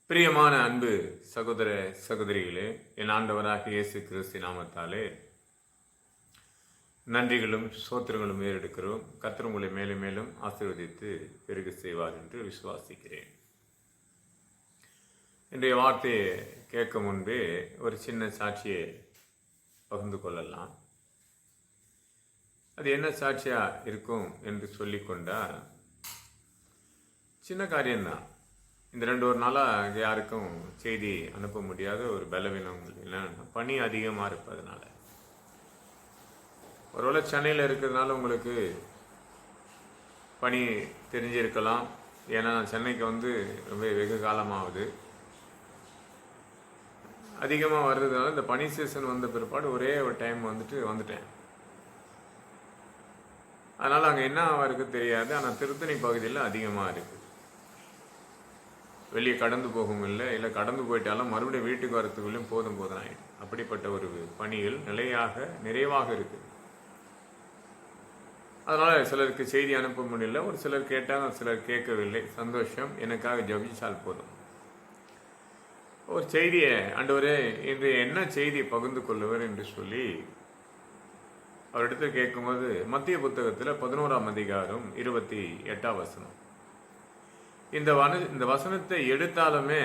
பிரியமான அன்பு சகோதர சகோதரிகளே, என் ஆண்டவராக இயேசு கிறிஸ்து நாமத்தாலே நன்றிகளும் சோத்திரங்களும் ஏறெடுக்கிறோம். கர்த்தர் உங்களை மேலும் மேலும் ஆசீர்வதித்து பெருக செய்வார் என்று விசுவாசிக்கிறேன். இன்றைய வார்த்தையை கேட்க முன்பே ஒரு சின்ன சாட்சியை பகிர்ந்து கொள்ளலாம். அது என்ன சாட்சியா இருக்கும் என்று சொல்லிக்கொண்டால், சின்ன காரியம்தான். இந்த ஒரு நாளாக யாருக்கும் செய்தி அனுப்ப முடியாத ஒரு பலவீனம் இல்லைன்னா பனி அதிகமாக இருப்பதனால. ஒருவேளை சென்னையில் இருக்கிறதுனால உங்களுக்கு பனி தெரிஞ்சிருக்கலாம். ஏன்னா சென்னைக்கு ரொம்ப வெகு காலமாகுது. அதிகமாக வர்றதுனால இந்த பனி சீசன் வந்த பிற்பாடு ஒரே ஒரு டைம் வந்துட்டேன். அதனால் அங்கே என்ன இருக்கு தெரியாது. ஆனால் திருத்தணி பகுதியில் அதிகமாக இருக்குது. வெளியே கடந்து போகவும் இல்லை கடந்து போயிட்டாலும் மறுபடியும் வீட்டுக்கு வரத்துக்குள்ளேயும் போதும் ஆகிடும். அப்படிப்பட்ட ஒரு பணிகள் நிறைவாக இருக்குது. அதனால் சிலருக்கு செய்தி அனுப்ப முடியல. ஒரு சிலர் கேட்டாங்க, சிலர் கேட்கவில்லை. சந்தோஷம், எனக்காக ஜபிச்சால் போதும். ஒரு செய்தியை ஆண்டவரே இன்று என்ன செய்தி பகிர்ந்து கொள்ளுவர் என்று சொல்லி அவரிடத்தில் கேட்கும்போது, மத்திய புத்தகத்தில் 11ஆம் அதிகாரம் 28ஆம் வசனம். இந்த வசனத்தை எடுத்தாலுமே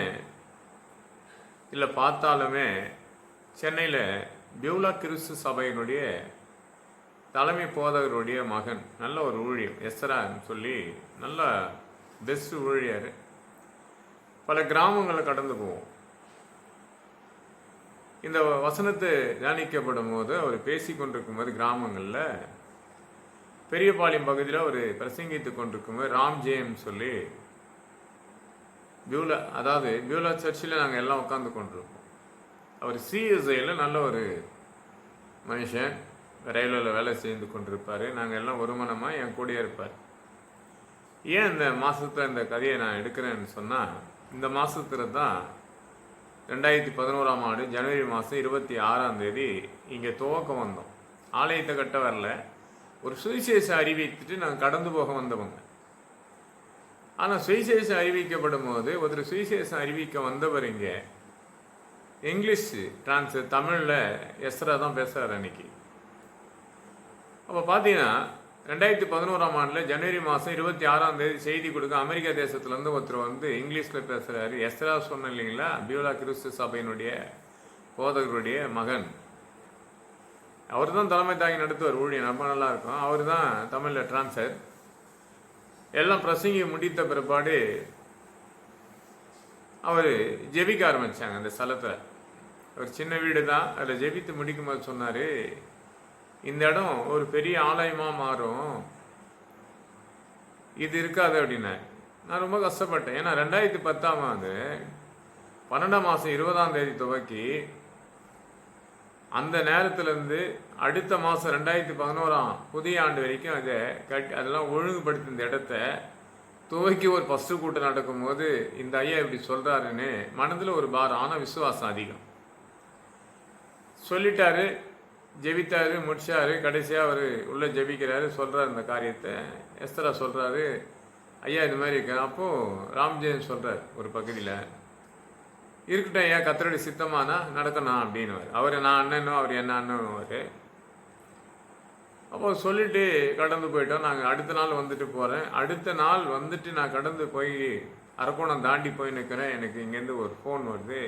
இல்லை பார்த்தாலுமே சென்னையில் பியூலா கிறிஸ்து சபையினுடைய தலைமை போதகருடைய மகன், நல்ல ஒரு ஊழியம், எஸ்ரான்னு சொல்லி நல்ல பெஸ்ட் ஊழியர். பல கிராமங்களை கடந்து போவோம். இந்த வசனத்தை தியானிக்கப்படும் போது அவர் பேசி கொண்டிருக்கும் போது கிராமங்களில் பெரியபாளையம் பகுதியில் அவர் பிரசங்கித்து கொண்டிருக்கும் போது ராம் ஜெயம் சொல்லி பியூலா சர்ச்சில் நாங்கள் எல்லாம் உட்காந்து கொண்டிருப்போம். அவர் சிஎஸ்ஐயில் நல்ல ஒரு மனுஷன், ரயில்வேல வேலை செய்து கொண்டிருப்பார். நாங்கள் எல்லாம் ஒரு மனமாக என் கூடயே இருப்பார். ஏன் இந்த மாதத்தில் இந்த கதையை நான் எடுக்கிறேன்னு சொன்னால், இந்த மாதத்தில் தான் 2011ஆம் ஆண்டு ஜனவரி மாதம் 26ஆம் தேதி இங்கே துவக்கம் வந்தோம். ஆலயத்தை கட்ட வரல, ஒரு சுவிசேஷம் அறிவித்துட்டு நாங்கள் கடந்து போக வந்தவங்க. ஆனால் சுவிசேஷம் அறிவிக்கப்படும் போது ஒருத்தர் சுவிசேஷம் அறிவிக்க வந்தவர் இங்கே இங்கிலீஷ் தமிழில் எஸ்ரா தான் பேசுகிறார் அன்னைக்கு. அப்போ பார்த்தீங்கன்னா 2011ஆம் ஆண்டில் ஜனவரி மாதம் 26ஆம் தேதி செய்தி கொடுக்க அமெரிக்கா தேசத்துலேருந்து ஒருத்தர் இங்கிலீஷில் பேசுகிறாரு. எஸ்ரா சொன்ன இல்லைங்களா, பியூலா கிறிஸ்து சபையினுடைய போதகருடைய மகன். அவர் தான் தலைமை தாங்கி நடத்துவார் ஊழியர். ரொம்ப நல்லா இருக்கும். அவர் தான் தமிழில் டிரான்ஸ்லேட். எல்லாம் பிரசங்கி முடித்த பிற்பாடு அவர் ஜெபிக்க ஆரம்பித்தாங்க. அந்த ஸ்தலத்தை ஒரு சின்ன வீடு தான். அதில் ஜெபித்து முடிக்கும் போது சொன்னார், இந்த இடம் ஒரு பெரிய ஆலயமாக மாறும், இது இருக்காது அப்படின்னாரு. நான் ரொம்ப கஷ்டப்பட்டேன். ஏன்னா 2010ஆம் ஆண்டு 12ஆம் மாதம் 20ஆம் தேதி துவக்கி அந்த நேரத்திலேருந்து அடுத்த மாதம் 2011ஆம் புதிய ஆண்டு வரைக்கும் அதெல்லாம் ஒழுங்குபடுத்தி இந்த இடத்த துவக்கி ஒரு ஃபஸ்ட்டு கூட்டம் நடக்கும்போது இந்த ஐயா இப்படி சொல்கிறாருன்னு மனதில் ஒரு பாரம். ஆனால் விசுவாசம் அதிகம். சொல்லிட்டாரு, ஜெபித்தாரு, முடிச்சாரு. கடைசியாக அவர் உள்ளே ஜெபிக்கிறாரு, சொல்கிறார் இந்த காரியத்தை. எஸ்தரா சொல்கிறாரு, ஐயா இது மாதிரி இருக்கு. அப்போது ராம்ஜெயன் சொல்கிறார் ஒரு பகுதியில், இருக்கட்டும் ஐயா, கத்தருடைய சித்தமானா நடக்கணும் அப்படின்னு. அவர் நான் அண்ணனும் அவர் என்ன அண்ணனும். அப்போ சொல்லிட்டு கடந்து போயிட்டோம். நாங்கள் அடுத்த நாள் போகிறேன். அடுத்த நாள் நான் கடந்து போய் அரக்கோணம் தாண்டி போய் நிற்கிறேன். எனக்கு இங்கேருந்து ஒரு ஃபோன் வருது,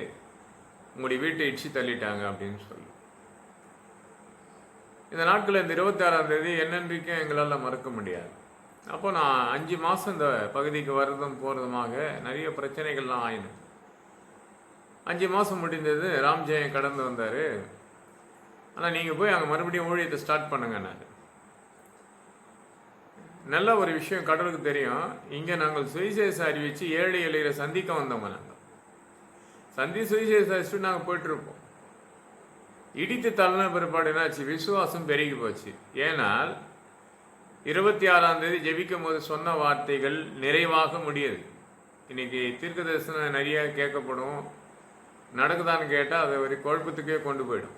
உங்களுடைய வீட்டை இடிச்சு தள்ளிட்டாங்க அப்படின்னு சொல்லி. இந்த நாட்களில் இந்த 26ஆம் தேதி என்னென்றைக்கும் எங்களால் மறக்க முடியாது. அப்போ நான் 5 மாதம் இந்த பகுதிக்கு வர்றதும் போகிறதுமாக நிறைய பிரச்சனைகள்லாம் ஆயினு. 5 மாதம் முடிந்தது. ராம்ஜெயம் கடந்து வந்தார். ஆனால் நீங்கள் போய் அங்கே மறுபடியும் ஊழியத்தை ஸ்டார்ட் பண்ணுங்கன்னாரு. நல்ல ஒரு விஷயம் கடவுளுக்கு தெரியும். இங்கே நாங்கள் சுவிசேஷம் அறிவித்து ஏழை எளியரை சந்திக்க வந்தவங்க. நாங்கள் சுவிசேஷம் அறிவிச்சுட்டு நாங்கள் போயிட்டுருப்போம். இடித்து தள்ளின பிற்பாடு என்னாச்சு, விசுவாசம் பெருகி போச்சு. ஏனால் 26ஆம் தேதி ஜெபிக்கும் போது சொன்ன வார்த்தைகள் நிறைவாக முடியாது. இன்னைக்கு தீர்க்க தரிசனம் நிறைய கேட்கப்படும். நடக்குதான்னு கேட்டால் அதை ஒரு குழப்பத்துக்கே கொண்டு போயிடும்.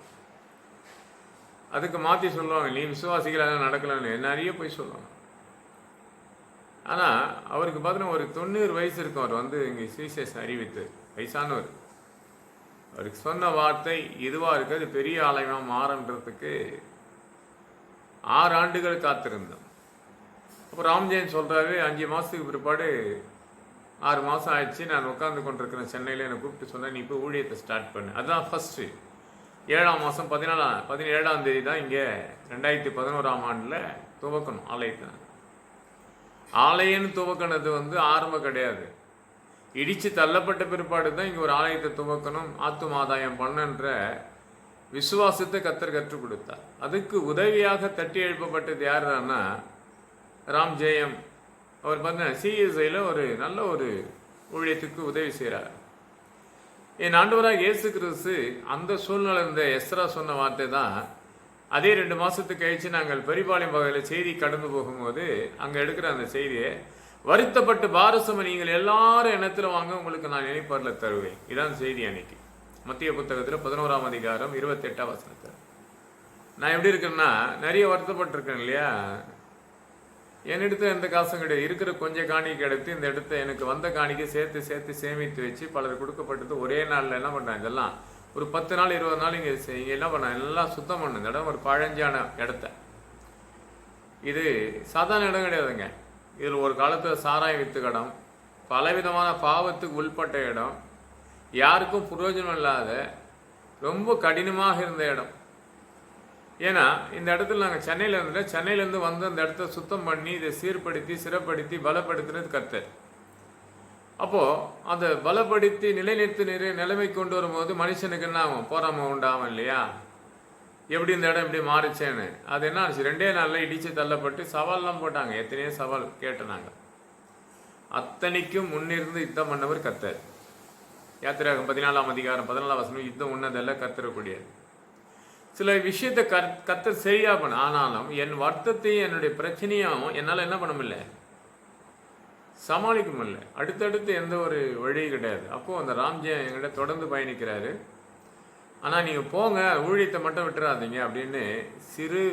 அதுக்கு மாற்றி சொல்லுவாங்க, நீ விசுவாசிகள் நடக்கலன்னு நிறைய போய் சொல்லுவாங்க. ஆனால் அவருக்கு பார்த்தீங்கன்னா ஒரு 90 வயசு இருக்கும். அவர் வந்து இங்கே சுவிசேஷம் அறிவித்து வயசானவர். அவருக்கு சொன்ன வார்த்தை இதுவாக இருக்குது, பெரிய ஆலயமாக மாறன்றதுக்கு 6 ஆண்டுகள் காத்திருந்தோம். அப்போ ராம்ஜெயன் சொல்கிறாரு, 5 மாதத்துக்கு பிற்பாடு 6 மாதம் ஆயிடுச்சு, நான் உட்காந்து கொண்டிருக்கிறேன் சென்னையில், என்னை கூப்பிட்டு சொன்னேன், நீ இப்போ ஊழியத்தை ஸ்டார்ட் பண்ணு. அதுதான் ஃபஸ்ட்டு 7ஆம் மாதம் 17ஆம் தேதி தான் இங்கே 2011ஆம் ஆண்டில் துவக்கணும் ஆலயத்தை. ஆலயம்னு துவக்கினது வந்து ஆரம்பம் கிடையாது. இடித்து தள்ளப்பட்ட பிற்பாடு தான் இங்கே ஒரு ஆலயத்தை துவக்கணும், ஆத்தும ஆதாயம் பண்ணுன்ற விசுவாசத்தை கர்த்தர் கற்றுக் கொடுத்தார். அதுக்கு உதவியாக தட்டி எழுப்பப்பட்டது யார் தான்னா ராம்ஜெயம். அவர் பார்த்தீங்கன்னா சிஎஸ்ஐயில் ஒரு நல்ல ஒரு ஊழியத்துக்கு உதவி செய்கிறார். என் ஆண்டவராக இயேசு கிறிஸ்து அந்த சூழ்நிலை இந்த எஸ்ரா சொன்ன வார்த்தை தான். அதே 2 மாதத்துக்கு கழிச்சு நாங்கள் பெரிபாளையம் பகுதியில் செய்தி கடந்து போகும்போது அங்கே எடுக்கிற அந்த செய்தியை, வருத்தப்பட்டு பாரசம நீங்கள் எல்லாரும் எண்ணத்தில் வாங்க, உங்களுக்கு நான் இணைப்பாரில் தருவேன். இதான் செய்தி அன்னைக்கு மத்திய புத்தகத்தில் 11ஆம் அதிகாரம் 28ஆம் வசனத்தில். நான் எப்படி இருக்கேன்னா, நிறைய வருத்தப்பட்டிருக்கேன் இல்லையா. என்னிடத்துல எந்த காசும் கிடையாது, இருக்கிற கொஞ்சம் காணிக்கை எடுத்து இந்த இடத்த எனக்கு வந்த காணிக்கை சேர்த்து சேமித்து வச்சு பலர் கொடுக்கப்பட்டது ஒரே நாளில் என்ன பண்ணேன், இதெல்லாம் ஒரு 10 நாள் 20 நாள் இங்கே என்ன பண்ணேன், எல்லாம் சுத்தம் பண்ண. இந்த இடம் ஒரு பழஞ்சான இடத்த, இது சாதாரண இடம் கிடையாதுங்க. இதில் ஒரு காலத்தில் சாராயம் வித்து இடம், பலவிதமான பாவத்துக்கு உள்பட்ட இடம், யாருக்கும் பிரயோஜனம் இல்லாத ரொம்ப கடினமாக இருந்த இடம். ஏன்னா இந்த இடத்துல நாங்கள் சென்னையிலேருந்து வந்து அந்த இடத்த சுத்தம் பண்ணி இதை சீர்படுத்தி சிறப்படுத்தி பலப்படுத்தினது கர்த்தர். அப்போது அந்த பலப்படுத்தி நிலைநிறுத்தி நிலைமை கொண்டு வரும்போது மனுஷனுக்கு என்ன ஆகும், போராம உண்டாகும் இல்லையா. எப்படி இந்த இடம் இப்படி மாறிச்சேன்னு அது என்ன ஆச்சு, 2 நாளில் இடித்து தள்ளப்பட்டு சவால்லாம் போட்டாங்க. எத்தனையோ சவால் கேட்டனாங்க. அத்தனைக்கும் முன்னிருந்து யுத்தம் பண்ணவர் கர்த்தர். யாத்திராகம் 14ஆம் அதிகாரம் 14ஆம் வசனம், யுத்தம் உன்னதல்ல கர்த்தரக்கூடியது. சில விஷயத்தை கர்த்தர் சரியா பண்ண, ஆனாலும் என் வருத்தத்தையும் என்னுடைய பிரச்சனையும் என்னால் என்ன பண்ண முடியல, சமாளிக்க முடியல. அடுத்தடுத்து எந்த ஒரு வழி கிடையாது. அப்போது அந்த ராம்ஜெயம் என்கிட்ட தொடர்ந்து பயணிக்கிறாரு. ஆனால் நீங்கள் போங்க, ஊழியத்தை மட்டும் விட்டுறாதீங்க அப்படின்னு சிறு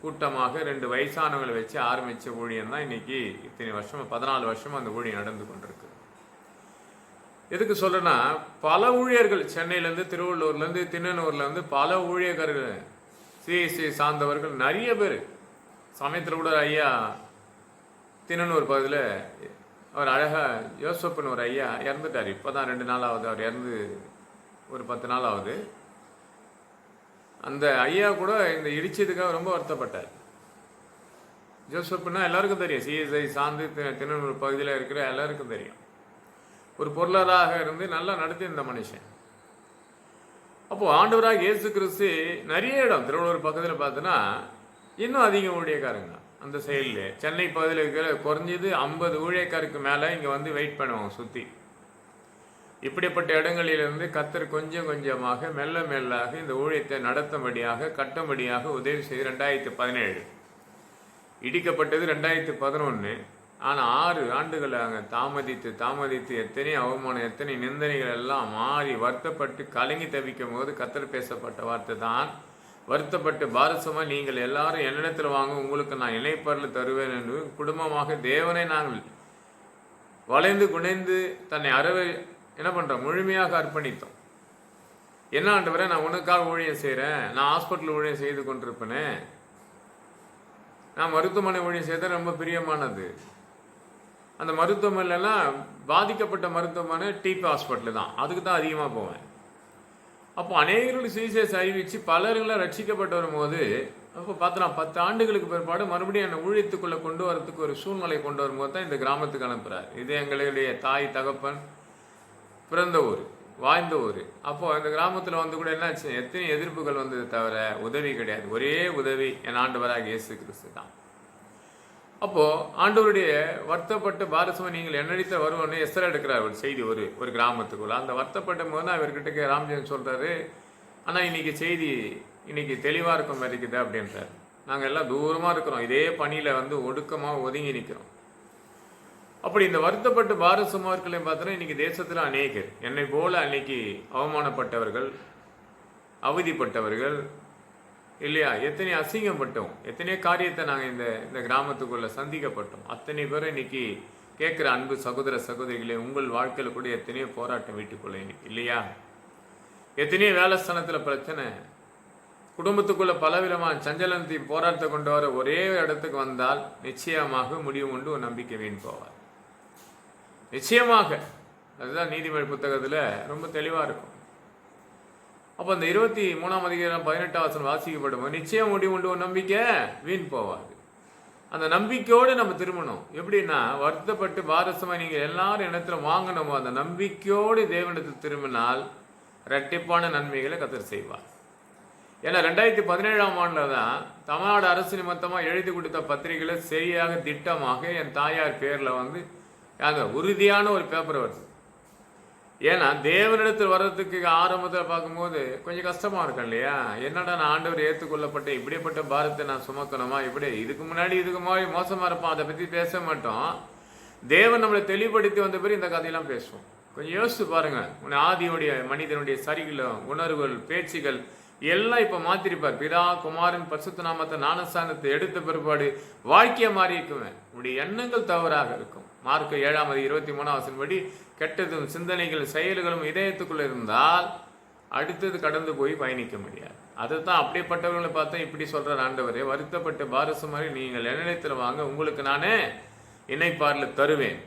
கூட்டமாக 2 வயசானவங்களை வச்சு ஆரம்பித்த ஊழியம் தான் இன்னைக்கு இத்தனை வருஷம் 14 வருஷமாக அந்த ஊழியம் நடந்து கொண்டிருக்கு. எதுக்கு சொல்கிறேன்னா, பல ஊழியர்கள் சென்னையிலேருந்து திருவள்ளூர்லேருந்து திண்ணனூர்லேருந்து பல ஊழியர்கள் சிஎஸ்சி சார்ந்தவர்கள் நிறைய பேர். சமயத்தில் கூட ஐயா திண்ணனூர் பகுதியில் அவர் அழகாக யோசப்புன்னு ஒரு ஐயா இறந்துட்டார். இப்போ தான் 2 நாள் ஆகுது, அவர் இறந்து ஒரு 10 நாள் ஆகுது. அந்த ஐயா கூட இந்த இடிச்சதுக்காக ரொம்ப வருத்தப்பட்டார். ஜோசப்புன்னா எல்லாருக்கும் தெரியும், சிஎஸ்ஐ சார்ந்து திண்ணனூர் பகுதியில் இருக்கிற எல்லாருக்கும் தெரியும். ஒரு பொருளாதார இருந்து நல்லா நடத்தி இந்த மனுஷன். அப்போது ஆண்டவராக இயேசு கிறிஸ்து நிறைய இடம் திருவள்ளூர் பக்கத்தில் பார்த்தோன்னா இன்னும் அதிகம் ஊழியக்காரங்க அந்த செயலில். சென்னை பகுதியில் இருக்கிற குறைஞ்சது 50 ஊழியக்காருக்கு மேலே இங்கே வந்து வெயிட் பண்ணுவாங்க சுற்றி. இப்படிப்பட்ட இடங்களிலிருந்து கர்த்தர் கொஞ்சம் கொஞ்சமாக மெல்ல மெல்லாக இந்த ஊழியத்தை நடத்தும்படியாக கட்டும்படியாக உதவி செய்து 2017 இடிக்கப்பட்டது 2011. ஆனால் 6 ஆண்டுகள் அங்கே தாமதித்து எத்தனை அவமானம் எத்தனை நிந்தனைகள் எல்லாம் மாறி வருத்தப்பட்டு கலங்கி தவிக்கும் போது கர்த்தர் பேசப்பட்ட வார்த்தை தான், வருத்தப்பட்டு பாரசமாக நீங்கள் எல்லாரும் என்னிடத்தில் வாங்க, உங்களுக்கு நான் இணைப்பரில் தருவேன் என்று குடும்பமாக தேவனை நாங்கள் வளைந்து குணைந்து தன்னை என்ன பண்ணுறோம், முழுமையாக அர்ப்பணித்தோம். என்ன ஆண்டவரே, நான் உனக்காக ஊழியம் செய்கிறேன், நான் ஹாஸ்பிட்டல் ஊழியம் செய்து கொண்டிருப்பேனே, நான் மருத்துவமனை ஊழியம் செய்த ரொம்ப பிரியமானது. அந்த மருத்துவமனைலாம் பாதிக்கப்பட்ட மருத்துவமனை டிபி ஹாஸ்பிட்டல் தான், அதுக்கு தான் அதிகமாக போவேன். அப்போ அநேகர்கள் சுவிசேஷம் அறிவித்து பலர்களாக ரட்சிக்கப்பட்டு வரும்போது அப்போ பார்த்தோன்னா 10 ஆண்டுகளுக்கு பிற்பாடு மறுபடியும் என்னை ஊழியத்துக்குள்ளே கொண்டு வரத்துக்கு ஒரு சூழ்நிலை கொண்டு வரும்போது தான் இந்த கிராமத்துக்கு அனுப்புகிறார். இது எங்களுடைய தாய் தகப்பன் பிறந்த ஊர், வாழ்ந்த ஊர். அப்போது இந்த கிராமத்தில் வந்து கூட என்னாச்சு, எத்தனை எதிர்ப்புகள் வந்தது தவிர உதவி கிடையாது. ஒரே உதவி என் ஆண்டவராக இயேசு கிறிஸ்து தான். அப்போது ஆண்டவருடைய வருத்தப்பட்டு பாரசமாக நீங்கள் என்னடித்த வருவோன்னு எஸ்தர் எடுக்கிறார் ஒரு செய்தி ஒரு கிராமத்துக்குள்ள. அந்த வருத்தப்படும் போது தான் இவர்கிட்ட ராம்ஜெயம் சொல்கிறாரு, ஆனால் இன்னைக்கு செய்தி இன்னைக்கு தெளிவாக இருக்கும் இருக்குது அப்படின்றார். நாங்கள் எல்லாம் தூரமாக இருக்கிறோம், இதே பணியில் வந்து ஒடுக்கமாக ஒதுங்கி நிற்கிறோம். அப்படி இந்த வருத்தப்பட்டு பாரசமார்களையும் பார்த்தோன்னா இன்னைக்கு தேசத்தில் அநேகர் என்னை போல அன்னைக்கு அவமானப்பட்டவர்கள், அவதிப்பட்டவர்கள், இல்லையா? எத்தனை அசிங்கப்பட்டோம், எத்தனையோ காரியத்தை நாங்கள் இந்த இந்த கிராமத்துக்குள்ள சந்திக்கப்பட்டோம். அத்தனை பேரும் இன்னைக்கு கேட்குற அன்பு சகோதர சகோதரிகளே, உங்கள் வாழ்க்கையில் கூட எத்தனையோ போராட்டம் வீட்டுக்குள்ள இன்னைக்கு இல்லையா? எத்தனையோ வேலை ஸ்தானத்தில் பிரச்சனை, குடும்பத்துக்குள்ள பலவிதமான சஞ்சலத்தையும் போராட்டத்தை கொண்டு வர ஒரே இடத்துக்கு வந்தால் நிச்சயமாக முடிவு கொண்டு ஒரு நம்பிக்கை வீண் போவார். நிச்சயமாக அதுதான் நீதிமொழி புத்தகத்தில் ரொம்ப தெளிவாக இருக்கும். அப்போ அந்த 23ஆம் அதிகாரம் 18ஆம் வசனம் வாசிக்கப்படும் போது நிச்சயம் முடிவு கொண்டு ஒரு நம்பிக்கை வீண் போவாது. அந்த நம்பிக்கையோடு நம்ம திரும்பணும். எப்படின்னா, வருத்தப்பட்டு பாரசமாக நீங்கள் எல்லாரும் இடத்துல வாங்கணுமோ அந்த நம்பிக்கையோடு தேவனிடத்தில் திரும்பினால் இரட்டிப்பான நன்மைகளை கர்த்தர் செய்வார். ஏன்னா 2017ஆம் ஆண்டில் தான் தமிழ்நாடு அரசு நிமித்தமாக எழுதி கொடுத்த பத்திரிகைகளை சரியாக திட்டமாக என் தாயார் பேரில் வந்து அந்த உறுதியான ஒரு பேப்பர் வருது. ஏன்னா தேவனிடத்தில் வர்றதுக்கு ஆரம்பத்தில் பார்க்கும்போது கொஞ்சம் கஷ்டமாக இருக்கும் இல்லையா? என்னடா நான் ஆண்டவர் ஏற்றுக்கொள்ளப்பட்ட இப்படிப்பட்ட பாரத்தை நான் சுமக்கணுமா? இப்படி இதுக்கு முன்னாடி மோசமாக இருப்பான், அதை பற்றி பேச மாட்டோம். தேவன் நம்மளை தெளிவுபடுத்தி வந்த பிறகு இந்த கதையெல்லாம் பேசுவோம். கொஞ்சம் யோசிச்சு பாருங்க. ஆதியுடைய மனிதனுடைய சரிகளும் உணர்வுகள் பேச்சுகள் எல்லாம் இப்போ மாற்றிருப்பார். பிதா குமாரன் பரிசுத்த நாமத்தை ஞானஸ்தானத்தை எடுத்த பிற்பாடு வாழ்க்கையை மாறி இருக்குவேன். உடைய எண்ணங்கள் தவறாக இருக்கும். மார்க் 7:23 படி கெட்டதும் சிந்தனைகள் செயல்களும் இதயத்துக்குள்ள இருந்தால் அடுத்தது கடந்து போய் பயணிக்க முடியாது. அதுதான் அப்படிப்பட்டவர்களை பார்த்தா இப்படி சொல்ற ஆண்டவரே, வருத்தப்பட்டு பாரசமாரி நீங்கள் என்னிடத்தில் வாங்க, உங்களுக்கு நானே இணைப்பாரில் தருவேன்.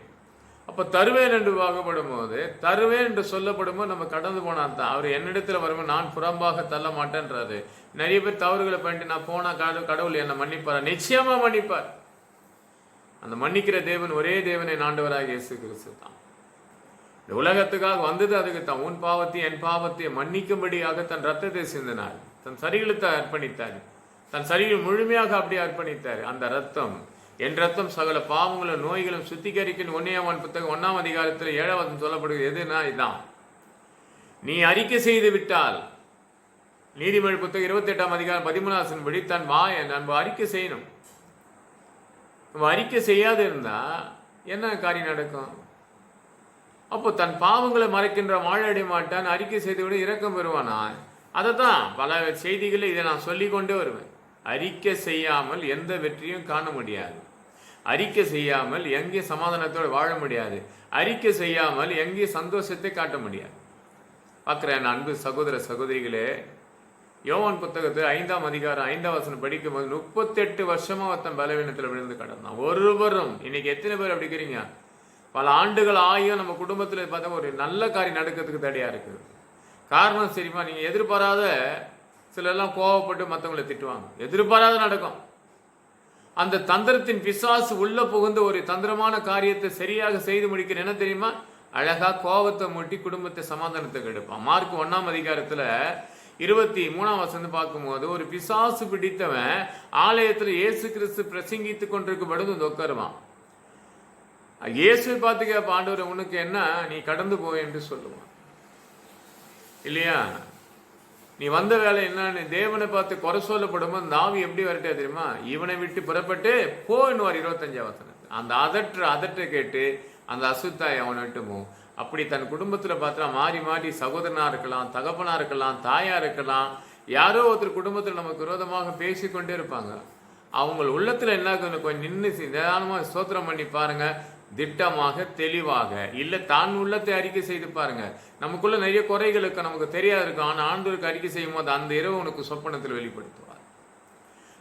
அப்போ தருவேன் என்று வாங்கப்படும் போது, தருவேன் என்று சொல்லப்படும் போது நம்ம கடந்து போனால் தான் அவர் என்னிடத்தில் வரும்போது நான் புறம்பாக தள்ள மாட்டேன்றாரு. நிறைய பேர் தவறுகளை பண்ணிட்டு நான் போனா கடவுள் என்னை மன்னிப்பார். நிச்சயமா மன்னிப்பார். அந்த மன்னிக்கிற தேவன் ஒரே தேவனை ஆண்டவராக இயேசு கிறிஸ்து தான். இந்த உலகத்துக்காக வந்தது அதுக்கு தான். உன் பாவத்தை என் பாவத்தை மன்னிக்கும்படியாக தன் ரத்தத்தை சிந்தினார், தன் சரீரத்தை அர்ப்பணித்தார், தன் சரீரம் முழுமையாக அப்படியே அர்ப்பணித்தார். அந்த ரத்தம், என் ரத்தம் சகல பாவங்களும் நோய்களும் சுத்திகரிக்கும் 1 புத்தகம் 1ஆம் அதிகாரத்தில் 7வது சொல்லப்படுகிறது. எதுனா இதான், நீ அறிக்கை செய்து விட்டால், நீதிமொழி புத்தகம் 28ஆம் அதிகாரம் 13 படி தன் வாயை நம்ம அறிக்கை செய்யணும். நம்ம அறிக்கை செய்யாது இருந்தா என்ன காரியம் நடக்கும்? அப்போ தன் பாவங்களை மறைக்கின்ற வாழடைய மாட்டான், அறிக்கை செய்து விட இரக்கம் பெறுவானா? அதை தான் பல செய்திகளில் இதை நான் சொல்லி கொண்டே வருவேன். அறிக்கை செய்யாமல் எந்த வெற்றியும் காண முடியாது. அறிக்கை செய்யாமல் எங்கே சமாதானத்தோடு வாழ முடியாது. அறிக்கை செய்யாமல் எங்கே சந்தோஷத்தை காட்ட முடியாது. பார்க்குறேன் அன்பு சகோதர சகோதரிகளே, யோவான் புத்தகத்தில் 5ஆம் அதிகாரம் 5ஆம் வசனம் படிக்கும் போது 38 வருஷமா ஒருத்தன் பலவீனத்தில் விழுந்து கிடந்தான். ஒருவரும், இன்னைக்கு எத்தனை பேர் அப்படி இருக்கிறீங்க? பல ஆண்டுகள் ஆகியும் நம்ம குடும்பத்தில் பார்த்தா ஒரு நல்ல காரியம் நடக்கிறதுக்கு தடையா இருக்குது. காரணம் சரிமா, நீங்க எதிர்பாராத சிலெல்லாம் கோவப்பட்டு மற்றவங்களை திட்டுவாங்க. எதிர்பாராத நடக்கும். அந்த தந்திரத்தின் பிசாசு உள்ள புகுந்து ஒரு தந்திரமான காரியத்தை சரியாக செய்து முடிக்கிற என்ன தெரியுமா? அழகா கோபத்தை மூட்டி குடும்பத்தை சமாதானத்துக்கு எடுப்பான். மார்க் 1ஆம் அதிகாரத்துல 23ஆம் வசனம் பார்க்கும்போது ஒரு பிசாசு பிடித்தவன் ஆலயத்தில் இயேசு கிறிஸ்து பிரசங்கித்து கொண்டிருக்கும் பொழுது உட்காருவான். இயேசுவை பார்த்து கேட்ப, ஆண்டவரே உனக்கு என்ன, நீ கடந்து போய் என்று சொல்லுவான் இல்லையா? நீ வந்த வேலை என்னன்னு தேவனை பார்த்து குறை சொல்லப்படும் போது நாவி எப்படி வரட்டே தெரியுமா? இவனை விட்டு புறப்பட்டு போன்னுவார் 25ஆம் வசனத்தில். அந்த அதற்ற கேட்டு அந்த அசுத்தாய் அவனை விட்டு போகும். அப்படி தன் குடும்பத்தில் பார்த்தா மாறி மாறி சகோதரனா இருக்கலாம், தகப்பனா இருக்கலாம், தாயா இருக்கலாம், யாரோ ஒருத்தர் குடும்பத்தில் நமக்கு விரோதமாக பேசிக்கொண்டே இருப்பாங்க. அவங்க உள்ளத்துல என்ன கொஞ்சம் நின்று நிதானமாக ஸ்தோத்திரம் பண்ணி பாருங்க. திட்டமாக தெளிவாக இல்லை தான் உள்ளத்தை அறிக்கை செய்து பாருங்க. நமக்குள்ள நிறைய குறைகளுக்கு நமக்கு தெரியாது இருக்கும். ஆனால் ஆண்டவருக்கு அறிக்கை செய்யும் போது அந்த இரவு உனக்கு சொப்பனத்தில் வெளிப்படுத்துவார்.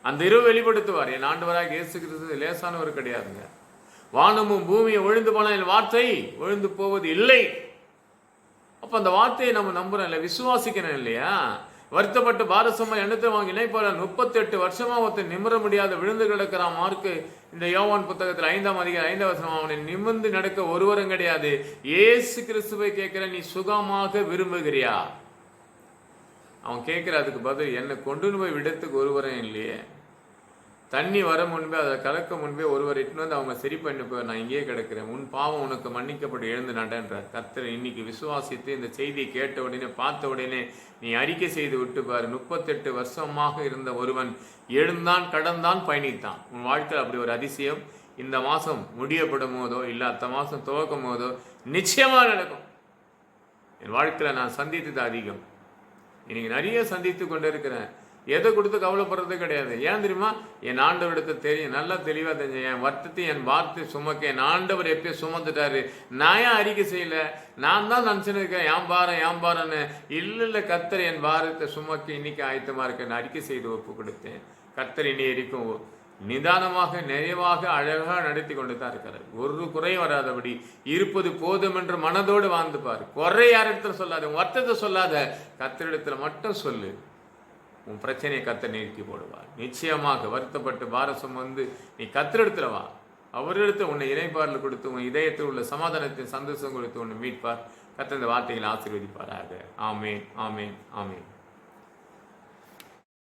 அந்த இரவு வெளிப்படுத்துவார். என் ஆண்டவராக இயேசு கிறிஸ்து லேசானவர் கிடையாதுங்க. வானமும் பூமியை ஒழிந்து போன என் வார்த்தை ஒழிந்து போவது இல்லை. அப்ப அந்த வார்த்தையை நம்ம நம்புறோம் இல்லை, விசுவாசிக்கணும் இல்லையா? வருத்தப்பட்டு பாரசமா எண்ணத்தை வாங்கி இணைப்பாள 38 வருஷமா ஒருத்தர் நிமிர முடியாத விழுந்து கிடக்கிறான். மார்க்கு இந்த யோவான் புத்தகத்தில் 5ஆம் அதிகாரம் 5ஆம் வசனம், அவனை நிமிர்ந்து நடக்க ஒருவரும் கிடையாது. இயேசு கிறிஸ்துவை கேட்கிற, நீ சுகமாக விரும்புகிறியா? அவன் கேட்கிற அதுக்கு பதில், என்னை கொண்டு போய் விடத்துக்கு ஒருவரும் இல்லையே. தண்ணி வர முன்பே அதை கலக்க முன்பே ஒருவர் இட்டு வந்து அவங்க சரி பண்ணி போய், நான் இங்கேயே கிடக்கிறேன், உன் பாவம் உனக்கு மன்னிக்கப்பட்டு எழுந்து நடன்றார் கர்த்தர். இன்னைக்கு விசுவாசித்து இந்த செய்தியை கேட்ட உடனே பார்த்த உடனே நீ அறிக்கை செய்து விட்டு பாரு. 38 வருஷமாக இருந்த ஒருவன் எழுந்தான், கடந்தான், பயணித்தான். உன் வாழ்க்கையில் அப்படி ஒரு அதிசயம் இந்த மாதம் முடியப்படும் போதோ இல்லை அடுத்த மாதம் துவக்கும் போதோ நிச்சயமாக நடக்கும். என் வாழ்க்கையில் நான் சந்தித்தது அதிகம். இன்னைக்கு நிறைய சந்தித்து கொண்டு இருக்கிறேன். எதை கொடுத்து கவலைப்படுறது கிடையாது. ஏன் தெரியுமா? என் ஆண்டவரிடத்தை தெரியும், நல்லா தெளிவாக தெரிஞ்சு என் வருத்தத்தை என் வார்த்தை சுமக்க என் ஆண்டவர் எப்பயும் சுமந்துட்டாரு. நான் ஏன் அறிக்கை செய்யல? நான் தான் நினச்சின்னு இருக்கேன் ஏன் பாரன்னு. இல்லை, கர்த்தர் என் பாரத்தை சுமக்க இன்னைக்கு ஆயத்தமாக இருக்கேன் அறிக்கை செய்து ஒப்பு கொடுத்தேன். கர்த்தர் இனி இருக்கும் நிதானமாக நிறைவாக அழகாக நடத்தி கொண்டு தான் இருக்கிறார். ஒரு குறை வராதபடி இருப்பது போதும் என்று மனதோடு வாழ்ந்துப்பார். குறை யாரிடத்துல சொல்லாத, உன் வருத்தத்தை சொல்லாத, கர்த்தரிடத்துல மட்டும் சொல்லு. உன் பிரச்சனையை கர்த்தர் நீக்கி போடுவார். நிச்சயமாக வருத்தப்பட்டு பாரசம் வந்து நீ கர்த்தரிடத்துல வா. அவரிடத்துல உன்னை இணைப்பாரில் கொடுத்து உன் இதயத்தில் உள்ள சமாதானத்தின் சந்தோஷம் கொடுத்து உன்னை மீட்பார். கர்த்தர் இந்த வார்த்தைகளை ஆசீர்வதிப்பாராக. ஆமேன், ஆமேன், ஆமேன்.